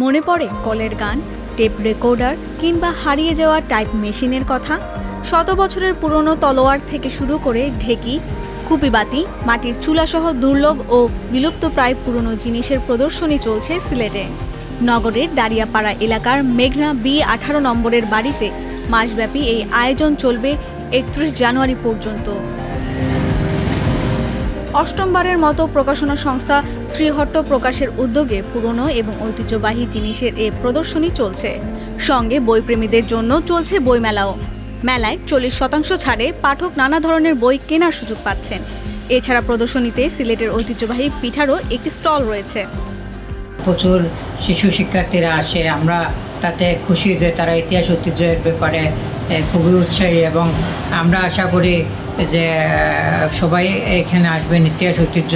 মনে পড়ে কলের গান, টেপ রেকর্ডার কিংবা হারিয়ে যাওয়া টাইপ মেশিনের কথা। শত বছরের পুরনো তলোয়ার থেকে শুরু করে ঢেকি, কুপিবাতি, মাটির চুলাসহ দুর্লভ ও বিলুপ্তপ্রায় পুরনো জিনিসের প্রদর্শনী চলছে সিলেটে। নগরের দাঁড়িয়াপাড়া এলাকার মেঘনা B18 নম্বরের বাড়িতে মাসব্যাপী এই আয়োজন চলবে 31 জানুয়ারি পর্যন্ত। অষ্টমবারের মতো প্রকাশনা সংস্থা শ্রীহট্ট প্রকাশের উদ্যোগে পুরনো এবং ঐতিহ্যবাহী জিনিসের এ প্রদর্শনী চলছে। সঙ্গে বইপ্রেমীদের জন্য চলছে বইমেলাও। মেলায় 40% ছাড়ে পাঠক নানা ধরনের বই কেনার সুযোগ পাচ্ছেন। এছাড়া প্রদর্শনীতে সিলেটের ঐতিহ্যবাহী পিঠারও একটি স্টল রয়েছে। প্রচুর শিশু শিক্ষার্থীরা আসে, আমরা তাতে খুশি যে তারা ইতিহাস ঐতিহ্যের ব্যাপারে খুবই উৎসাহী, এবং আমরা আশা করি যে সবাই এখানে আসবেন, ইতিহাস ঐতিহ্য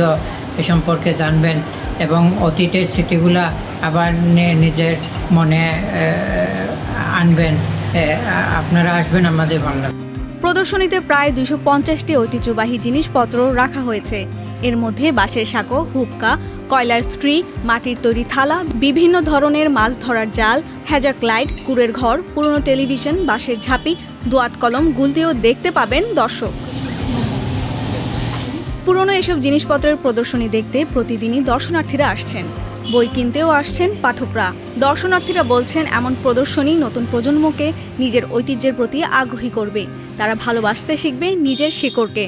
সম্পর্কে জানবেন এবং অতীতের স্মৃতিগুলা আবার নিজের মনে আনবেন। আপনারা আসবেন আমাদের বাংলা। প্রদর্শনীতে প্রায় 250টি ঐতিহ্যবাহী জিনিসপত্র রাখা হয়েছে। এর মধ্যে বাঁশের সাঁকো, হুক্কা, কয়লার স্ত্রী, মাটির তৈরি থালা, বিভিন্ন ধরনের মাছ ধরার জাল, হ্যাজাক লাইট, কুড়ের ঘর, পুরনো টেলিভিশন, বাঁশের ঝাঁপি, দোয়াত কলম, গুলতিও দেখতে পাবেন দর্শক। পুরনো এসব জিনিসপত্রের প্রদর্শনী দেখতে প্রতিদিনই দর্শনার্থীরা আসছেন। বই কিনতেও আসছেন পাঠকরা। দর্শনার্থীরা বলছেন, এমন প্রদর্শনী নতুন প্রজন্মকে নিজের ঐতিহ্যের প্রতি আগ্রহী করবে। তারা ভালোবাসতে শিখবে নিজের শিকড়কে।